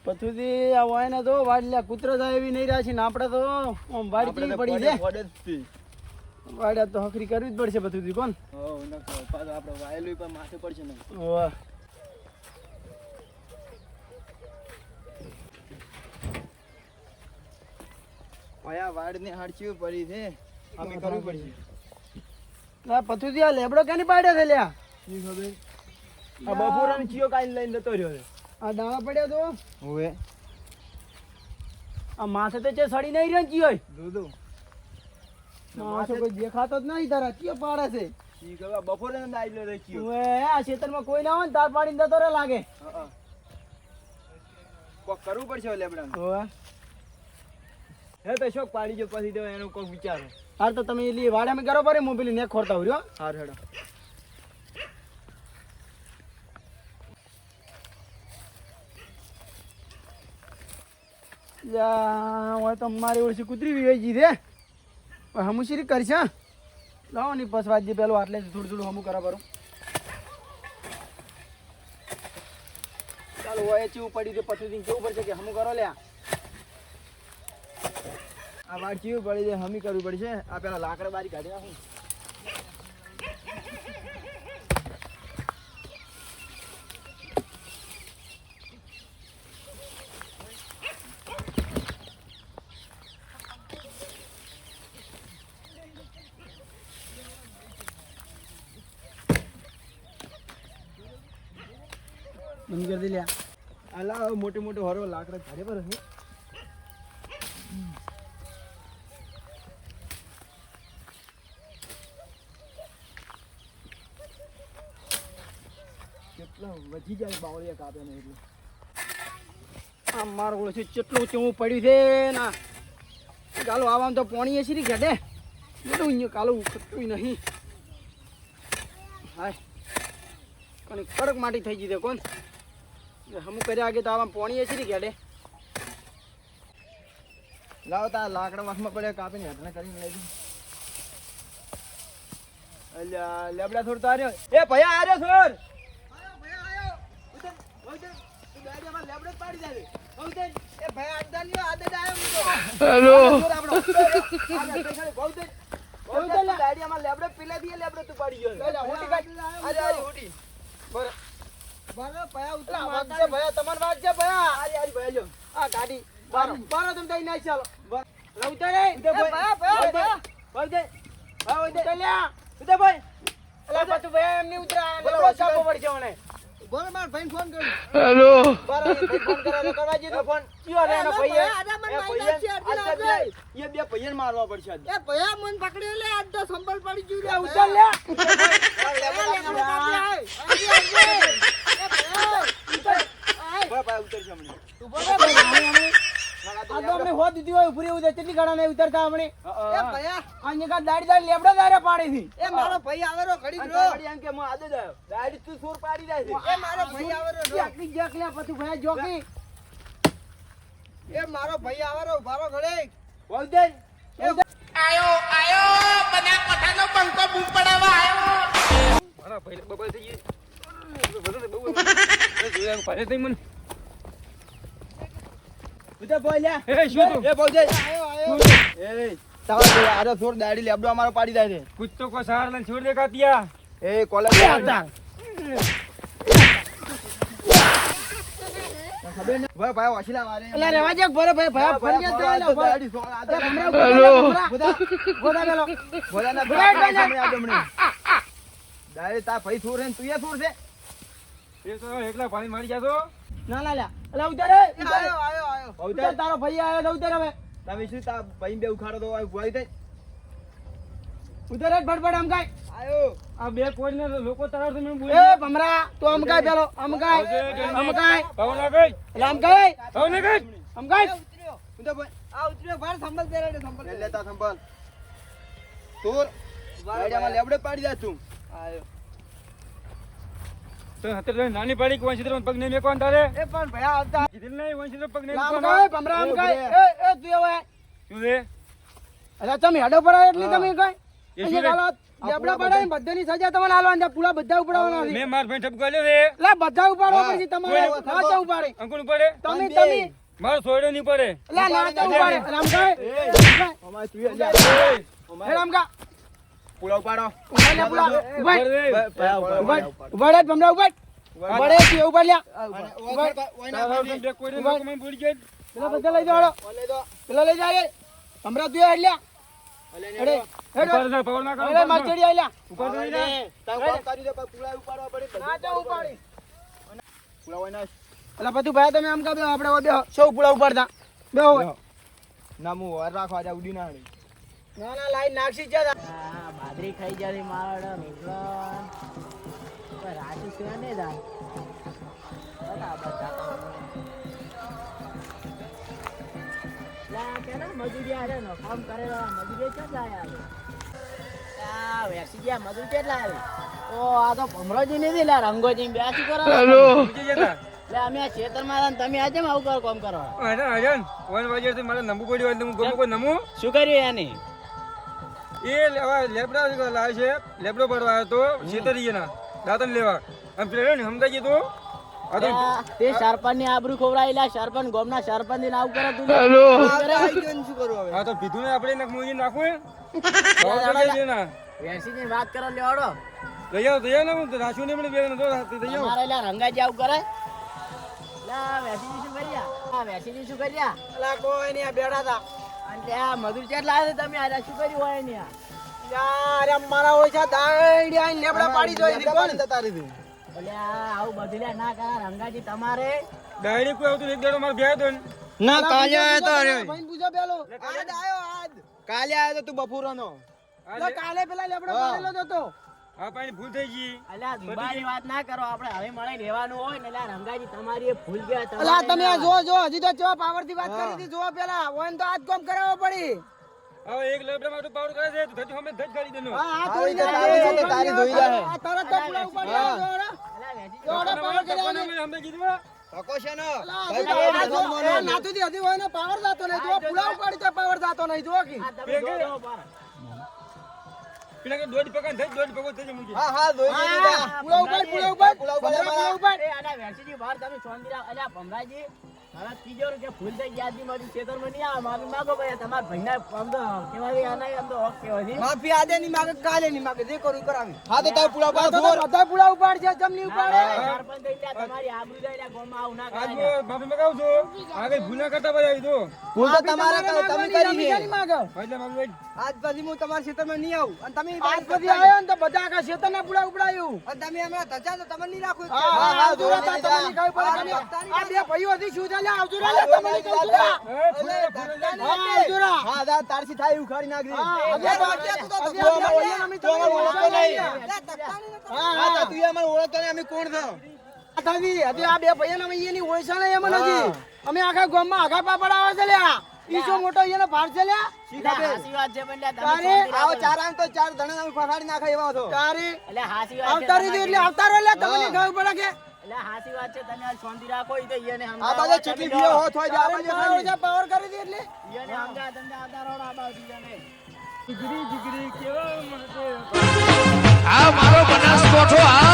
પથુજી આ હોય ને તો વાડલ્યા કૂતરો જાય એવી નહીં રાશી ને આપણે તો આમ વાડી કેવી પડી છે વાડ્યા તો હકરી કરવી જ પડશે પથુજી કોણ આપણે વાયેલું પણ માથે પડશે ને વાહ પયા વાડ ને હાડચી પડી છે અમે કરવું પડશે ના પથુજી આ લેબડો ક્યાંની પાડ્યો છે લ્યા ઈ ખબર આ બપોરાનો ચિયો કાઈ લઈને જતો રહ્યો છે આ દાણા પડ્યો તો ઓએ આ માથે તો છે સડી નહીં રહ્યો ચિયો દૂધો માથે કોઈ દેખાતો જ નહીં તારા ચિયો પાડે છે ઈ ખબર બપોરે ને આઈલો રે ચિયો ઓએ આ ખેતરમાં કોઈ ના હોય ને તાર પાડીને જતો રે લાગે હા કોક કરવું પડશે લેબડા ઓએ હે તો શોક પાડી જો પછી તો એનો કોક વિચારો હાર તો તમે એલી વાડામાં કરો પડે હું પેલી ને ખોરતા હોય હાર હેડો હોય તો મારી ઓળસી કૂતરી વહી ગઈ છે હમું શીરી કરશે લાવો ની પસવા જે પેલું આટલે થોડું થોડું હમું કરા પરું ચાલો હોય ચેવું પડી તો પછી કેવું પડશે કે હમું કરો લ્યા આ વાડ ચીવું પડી છે હમી કરવી પડશે આ પેલા લાકડા બારી કાઢી નાખું બંધ કરી દે લ્યા અલા મોટે મોટે હરો લાકડા ઘરે પર હશે કેટલા વધી જાય બાવળિયા કાપે ને એટલે આ મારો ઓળસી કેટલું ચેવું પડ્યું છે ના કાલો આવામાં તો પોણી એસી ઘટે બધું અહીંયા કાલો ઉખટતું નહીં હાય કોની કડક માટી થઈ ગઈ છે કોણ હમું કર્યા આગે તો આમાં પોણી એસી ઘેડે લાવો તા લાકડા વાસમાં પડ્યા કાપીને હટને કરીને લઈ દઉં અલ્યા લેબડા થોડ તો આર્યો એ ભયા આર્યો થોડ બોલ માર ભાઈ ફોન કર્યો હેલો બારા ભાઈ ફોન કરાયો કરવા જીધો ફોન કયો રે એનો ભાઈ એ બે ભાઈને મારવા પડશે આજ એ ભયા મન પકડી લે આજ તો સંભળ પડી ગયું રે ઉતર લે ભાઈ ઉતર છે હમણે તું બોલે આ તો આપણે હો દીધી હોય ઉપરી ઉતર કેટલી ગાડા નહીં ઉતરતા આપણે એ ભયા અહીંયા કા દાડી દાડી લેબડા દારે પાડી થી એ મારો ભાઈ આવેરો ઘડી અને રો ગાડી એમ કે હું આદે જાયો ગાડી તું સોર પાડી જાય છે એ મારો ભાઈ આવેરો રો જોકી જોક લે પછી ભાઈ જોકી એ મારો ભાઈ આવેરો ભારો ઘડી બોલ દે મારા ભાઈ બબલ થઈ ગઈ જોયા પાડે તઈ મને ઉધર બોલ લે એ શું તું એ બોલ દે આયો આયો એ તાવા આરો સોર દાડી લેબડો અમારો પાડી જાય છે कुछ तो को सहार लन छोड़ देगा तिया એ કોલેજ હતા ખબર ને ભાઈ ભાઈ વાશીલા મારે એટલે રેવા જે ભરે ભાઈ ભાઈ ફોન કે દે લે દાડી સોર આદે હેલો બોલા બોલા બેલો બોલાના બોલા, બોલા. દાડી તા ભાઈ સોર છે ને તું એ સોર છે ये तो एकला पानी मारी जा तो ના ના લ્યા એટલે ઉતર એ આયો આયો આયો ઉતર તારો ભાઈ આવ્યો તો ઉતર હવે તમે શું તા ભાઈ બે ઉખાડો તો ભૂઆઈ થાય ઉતર જ ફટફટ આમ કાય આયો आ बे कोई ने लोको तरह से मैं बोल એ ભમરા તું આમ કાય પેલો આમ કાય कौन आ गई એટલે આમ કાય कौन आ गई આમ કાય ઉતર્યો ઉધર ભાઈ આ ઉતર્યો ભાર સંભળ દે રે સંભળ લે લેતા સંભાળ સોર દાડીમાં લેબડે પાડી જા તું આયો तो हतर नानी पड़ी कौन सी तरह पग नहीं में कौन तारे એ પણ ભયા આવતા जिधर नहीं वहीं से पग नहीं આમ में કાય ભમરા આમ કાય એ તું હવે तू दे એટલે તમે હેડો પર આયો એટલે તમે કાય અહીંયા ગાલો લેબડા પડે ને બધાની સજા તમારે આલવાની છે. પુલા બધા ઉપાડવાના છે. મેં માર ભાઈ ઠપકો આલ્યો છે લે બધા ઉપાડવા પડશે તમારે. ના તો ઉપાડે અંકુર પડે તમે મારો સોયડો નહીં પડે લે ના તો ઉપાડે રામભાઈ અમારે તું જા હે રામકા પુલા ઉપાડો ઉપાડ લે પુલા ઉપાડ ઉપાડ ભમરા ઉપાડ ઉપાડે છે ઉપાડ લે ભૂલી જાય પેલા બધા લઈ જાઓ પેલા લઈ જાય ભમરા તું હેડ લે હેડે હેડ પવન ના અરે માચડી આલ્યા ઉપર નહીં ને તાર કોમ કરી દે પુલા ઉપાડવા પડે ના તો ઉપાડી પુલા હોય ના એટલે બધું ભાઈ તમે આમ કા બે આપણે બે સૌ પુલા ઉપાડતા બે હોય નામું વાર રાખવા જા ઉડી ના ના ના લાઈન નાખી જ બાદરી ખાઈ જાય મારો નીકળો રાજુ સિવાય નહીં જાય મજૂરી આવે ને કામ કરેલા મજૂરી કેટલા આવ્યા વેસી ગયા મજૂર કેટલા આવે ઓ આ તો ભમરોજી નથી લે રંગોજી બેસી કરો લે અમે આ ખેતરમાં હતા ને તમે આજે આવું કરો કામ કરો વન વાજે તો મારે નંબુ પડ્યો એટલે હું ગમે કોઈ નમું શું કર્યું એની એ લેવા લેબડા લાવે છે લેબડો પડવા આવ્યો તો છેતરી ના દાંતન લેવા આમ પેલો ને સમજાઈ તો આ તો તે સરપંચ ની આબરૂ ખવડાયેલા સરપંચ ગામના સરપંચ ને આવું કરે તું શું કરું હવે આ તો પીધું ને આપણે મુજી નાખવું વેસી ની વાત કરો લેવાડો દયા ને હું રાશુ ને પણ બે દયા તમારે લા રંગાજી આવું કરે લા વેસી શું કર્યા આ વેસી શું કર્યા અલા કોઈ નહીં બેઠા હતા અને ત્યાં મજૂર કેટલા આવે તમે આ શું કર્યું હોય ને યાર મારા હોય છે દાડી આઈને લેબડા પાડી જોઈ હતી કોણ તારી તું એટલે આવું બધું લ્યા ના કરા રંગાજી તમારે ડાયરી કોઈ આવતું એક દાડો મારે બે હતો ને ના કાલે આયો તો ભાઈ પૂછો પેલો આજ આયો આજ કાલે આયો તો તું બપોરનો એટલે કાલે પેલા લેબડો પાડેલો જ હતો આ પાણી ભૂલ થઈ ગઈ અલ્યા દુબાની વાત ના કરો આપણે હવે મળે રહેવાનું હોય ને એટલે રંગાજી તમારી એ ભૂલ ગયા અલા તમે આ જો હજી તો કેવા પાવર થી વાત કરી હતી જો પેલા ઓન તો આજ કામ કરાવવો પડી હવે એક લેબડા માં તો પાવર કરે છે ધજ હમે ધજ કરી દેનો હા હા તારી થોડી તારી ધોઈ જાય. આ તરત જ પુલા ઉપાડી આવ્યો જોડો જોડો પાવર કર્યા ને હમે કીધું તકો છે ને નાતુથી હજી હોય ને પાવર જાતો નહીં જો પુલા ઉપાડી તો પાવર જાતો નહીં જો કી પેલા કે દોઢ પકડ ધજ દોઢ પકડ થઈ મુજી હા હા ધોઈ દીધા પુલા ઉપાડ પુલા ઉપાડ પુલા ઉપાડ. પુલા ઉપાડ એ આના વેરસીજી બહાર તમે સોંદીરા અલ્યા ભમરાજી હવે ત્રીજો કે ભૂલ થઈ ગયા હતી મારી ખેતરમાં નહીં આવે માફી માંગો ભાઈ તમારા ભાઈના આમ તો કેવાય આના આમ તો હક કેવાય માફી આદે ની માગે કાલે ની માગે જે કરું કરાવી હા તો તાર પુલા ઉપાડ ફોર બધા પુલા ઉપાડ છે જમની ઉપાડે સરપંચ થઈ ગયા તમારી આબરૂ જાય ગામમાં આવું ના આજ કરાય માફી મગાવું છું આગળ ભૂલ ના કરતા ભાઈ આવી તો ભૂલ તો તમારે તમે કરી છે માગો એટલે માફી આજ પછી હું તમારા ક્ષેત્રમાં નહીં આવું અને તમે આજ પછી આવ્યો ને તો બધા આખા ક્ષેત્રના પુલા ઉપડાયું અને તમે હમણાં ધજા તો તમને નહીં રાખું હા, હા, આવજો રા, જોઈ તમને લીધા. ખબર પડે કે આ બે ભાઈઓ હતી શું ચાલ્યા આવજો રા, તમને નહીં કહું છું રા. હા, આવજો રા. હા દા તારસી થાય ઉખાડી નાખી હા, હવે બાકી હતું તો તું અમારે અમે તું તમને અમારે ઓળખતો નહીં. હા, હા તો હા. તું અમારે ઓળખતો નહીં અમે કોણ છો થવી હજી આ બે ભાઈઓને અમે એની ઓળખાણ નહીં અમને હજી. અમે આખા ગામમાં આઘા પાપડ આવે છે લ્યા ઈ શું મોટો એનો ભાર છે લ્યા હાસી વાત છે પણ લ્યા તમે તારે શાંતિ આવો રાખો. ચાર આમ તો ચાર ધણા અમે ફસાડી નાખે એવા છો તારી એટલે હાસી વાત છે આવતારી દે એટલે આવતારો લ્યા તમને હા. ખબર પડે કે એટલે હાસી વાત છે તમે આ શાંતિ રાખો ઈ તો ઈયોને આ સમજાવો, બાજુ તમે ચીટલી જો. પીઓ હોત હોય છે, આ બાજુ પાવર ખાલી. છે, પાવર કરી દે એટલે ઈયોને સમજાવો, તમને આવતા રહો આ બાજુ ઈયોને. જીગરી જીગરી કેવા મને આ મારો બનાસકોઠો આ